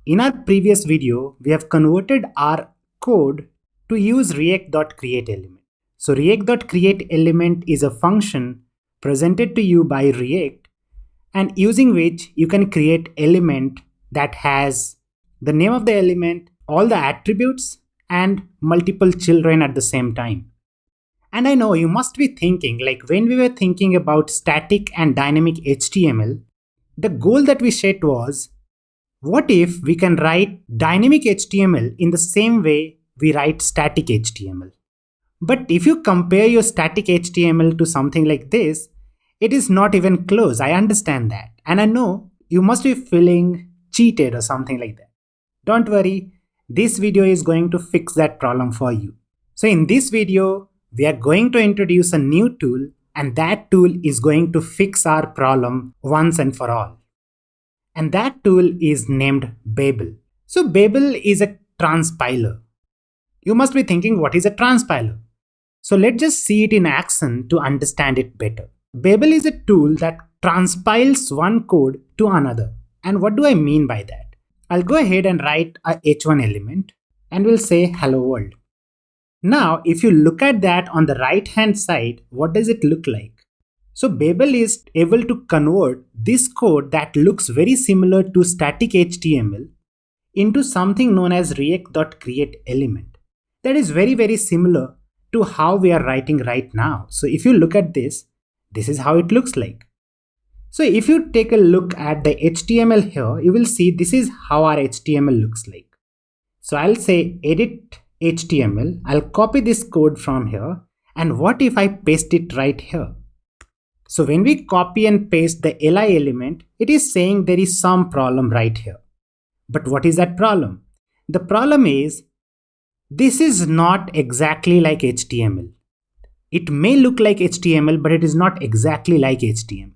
In our previous video, we have converted our code to use react.createElement. So react.createElement is a function presented to you by React, and using which you can create element that has the name of the element, all the attributes, and multiple children at the same time. And I know you must be thinking, like when we were thinking about static and dynamic HTML, the goal that we set was, what if we can write dynamic HTML in the same way we write static HTML? But if you compare your static HTML to something like this, it is not even close. I understand that. And I know you must be feeling cheated or something like that. Don't worry, this video is going to fix that problem for you. So in this video, we are going to introduce a new tool, and that tool is going to fix our problem once and for all. And that tool is named Babel. So Babel is a transpiler. You must be thinking, what is a transpiler? So let's just see it in action to understand it better. Babel is a tool that transpiles one code to another. And what do I mean by that? I'll go ahead and write a h1 element and we'll say hello world. Now, if you look at that on the right hand side, what does it look like? So Babel is able to convert this code that looks very similar to static HTML into something known as react.createElement. That is very similar to how we are writing right now. So if you look at this, this is how it looks like. So if you take a look at the HTML here, you will see this is how our HTML looks like. So I'll say edit HTML, I'll copy this code from here, and what if I paste it right here? So when we copy and paste the li element, it is saying there is some problem right here. But what is that problem? The problem is, this is not exactly like HTML. It may look like HTML, but it is not exactly like HTML.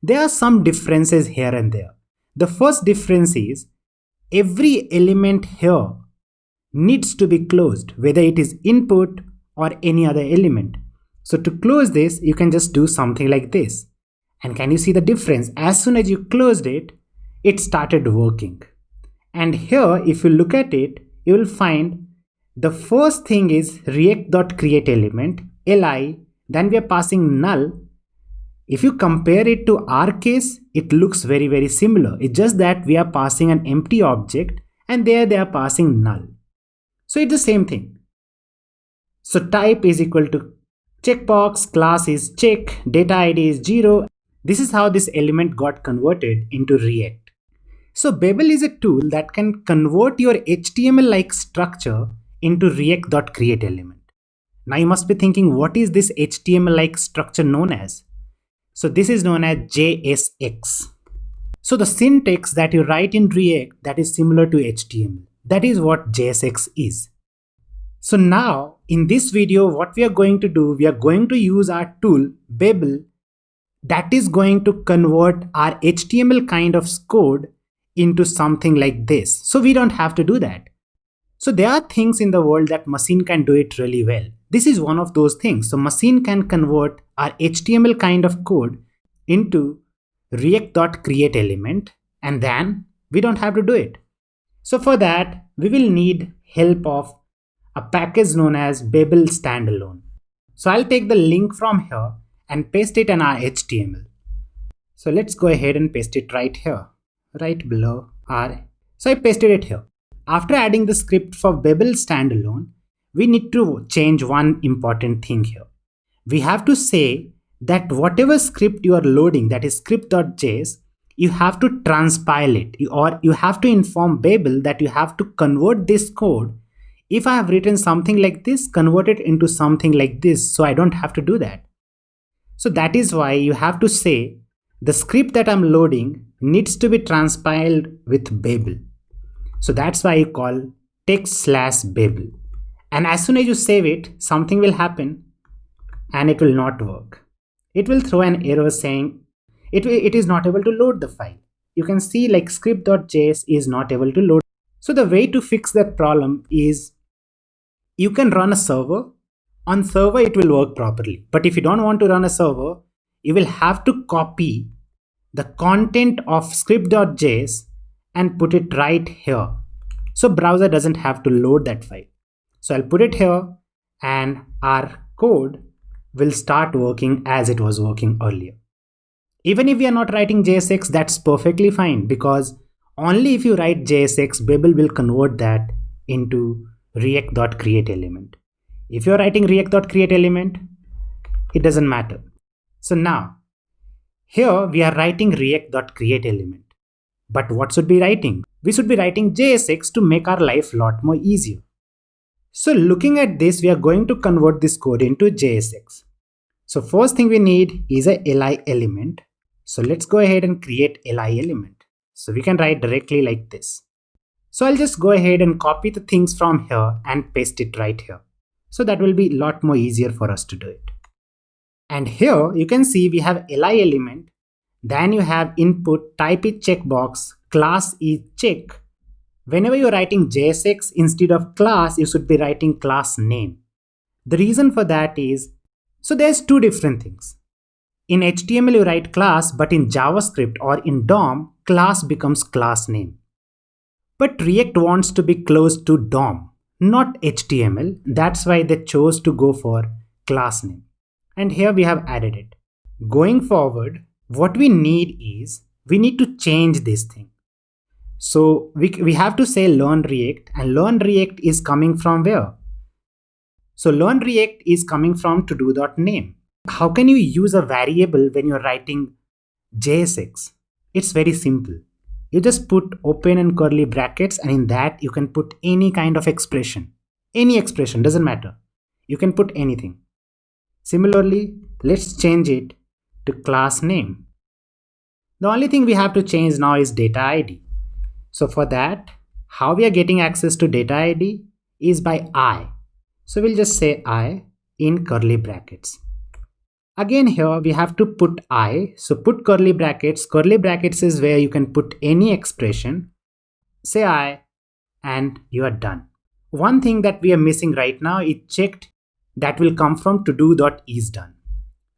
There are some differences here and there. The first difference is, every element here needs to be closed, whether it is input or any other element. So to close this, you can just do something like this. And can you see the difference? As soon as you closed it, it started working. And here, if you look at it, you will find the first thing is react.createElement, li, then we are passing null. If you compare it to our case, it looks very similar. It's just that we are passing an empty object and there they are passing null. So it's the same thing. So type is equal to checkbox, class is check, data ID is 0. This is how this element got converted into React. So Babel is a tool that can convert your HTML-like structure into react.createElement. Now you must be thinking, what is this HTML-like structure known as? So this is known as JSX. So the syntax that you write in React that is similar to HTML. That is what JSX is. So now in this video, what we are going to do, we are going to use our tool Babel that is going to convert our HTML kind of code into something like this. So we don't have to do that. So there are things in the world that machine can do it really well. This is one of those things. So machine can convert our HTML kind of code into react.createElement, and then we don't have to do it. So for that, we will need help of a package known as Babel standalone. So I'll take the link from here and paste it in our HTML. So let's go ahead and paste it right here, right below our. So I pasted it here. After adding the script for Babel standalone, we need to change one important thing here. We have to say that whatever script you are loading, that is script.js, you have to transpile it, or you have to inform Babel that you have to convert this code. If I have written something like this, convert it into something like this, so I don't have to do that. So that is why you have to say the script that I'm loading needs to be transpiled with Babel. So that's why you call text/Babel. And as soon as you save it, something will happen and it will not work. It will throw an error saying it is not able to load the file. You can see like script.js is not able to load. So the way to fix that problem is, you can run a server. On server it will work properly. But if you don't want to run a server, you will have to copy the content of script.js and put it right here. So browser doesn't have to load that file. So I'll put it here and our code will start working as it was working earlier. Even if we are not writing JSX, that's perfectly fine, because only if you write JSX, Babel will convert that into React.createElement. If you're writing React.createElement, it doesn't matter. So now, here we are writing React.createElement. But what should we be writing? We should be writing JSX to make our life a lot more easier. So looking at this, we are going to convert this code into JSX. So first thing we need is a li element. So let's go ahead and create li element. So we can write directly like this. So I'll just go ahead and copy the things from here and paste it right here. So that will be a lot more easier for us to do it. And here you can see we have li element. Then you have input, type is checkbox, class is check. Whenever you're writing JSX, instead of class, you should be writing class name. The reason for that is, so there's two different things. In HTML you write class, but in JavaScript or in DOM, class becomes class name. But React wants to be close to DOM, not HTML. That's why they chose to go for class name. And here we have added it. Going forward, what we need is, we need to change this thing. So we have to say learn React, and learn React is coming from where? So learn React is coming from todo.name. How can you use a variable when you're writing JSX? It's very simple. You just put open and curly brackets, and in that you can put any kind of expression. Any expression, doesn't matter. You can put anything. Similarly, let's change it to class name. The only thing we have to change now is data ID. So for that, how we are getting access to data ID is by I. So we'll just say I in curly brackets. Again here we have to put I. So put curly brackets. Curly brackets is where you can put any expression. Say I and you are done. One thing that we are missing right now is checked. That will come from todo.isDone.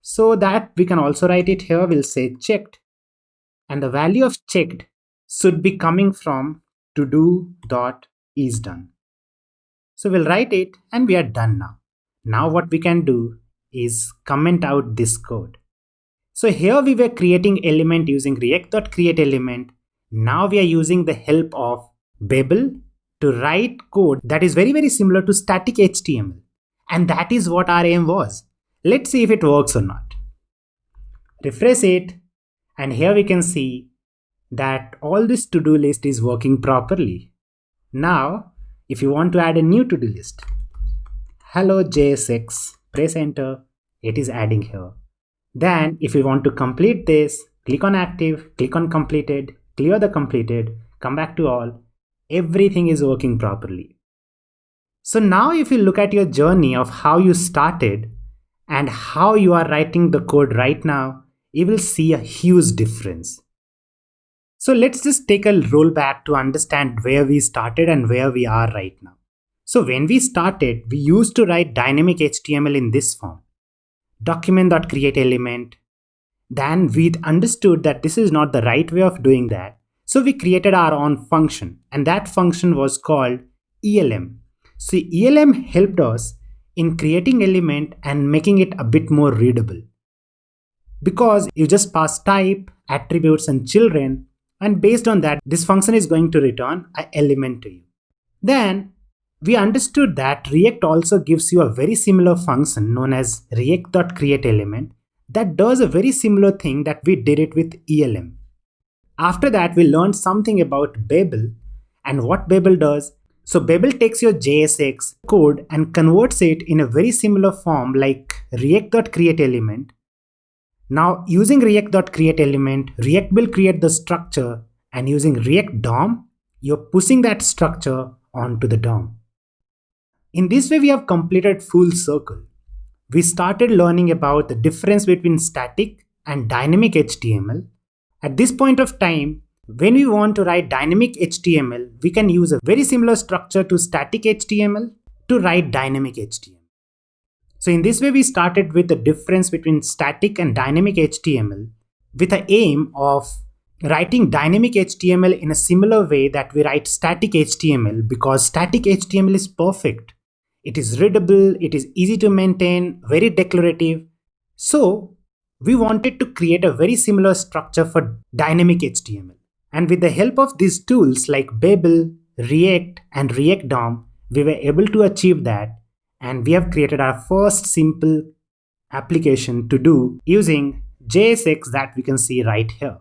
So that we can also write it here. We'll say checked. And the value of checked should be coming from todo.isDone. So we'll write it and we are done now. Now what we can do is comment out this code. So here we were creating element using React.createElement. Now we are using the help of Babel to write code that is very, very similar to static HTML. And that is what our aim was. Let's see if it works or not. Refresh it, and here we can see that all this to-do list is working properly. Now, if you want to add a new to-do list, hello JSX, press enter, it is adding here. Then if you want to complete this, click on active, click on completed, clear the completed, come back to all, everything is working properly. So now if you look at your journey of how you started and how you are writing the code right now, you will see a huge difference. So let's just take a roll back to understand where we started and where we are right now. So when we started, we used to write dynamic HTML in this form. Document.createElement. Then we understood that this is not the right way of doing that. So we created our own function, and that function was called ELM. So ELM helped us in creating element and making it a bit more readable. Because you just pass type, attributes and children, and based on that, this function is going to return an element to you. Then we understood that React also gives you a very similar function known as React.createElement that does a very similar thing that we did it with ELM. After that, we learned something about Babel and what Babel does. So Babel takes your JSX code and converts it in a very similar form like React.createElement. Now using React.createElement, React will create the structure, and using React DOM, you're pushing that structure onto the DOM. In this way, we have completed full circle. We started learning about the difference between static and dynamic HTML. At this point of time, when we want to write dynamic HTML, we can use a very similar structure to static HTML to write dynamic HTML. So in this way, we started with the difference between static and dynamic HTML with the aim of writing dynamic HTML in a similar way that we write static HTML, because static HTML is perfect. It is readable, it is easy to maintain, very declarative. So we wanted to create a very similar structure for dynamic HTML. And with the help of these tools like Babel, React, and React DOM, we were able to achieve that. And we have created our first simple application to do using JSX that we can see right here.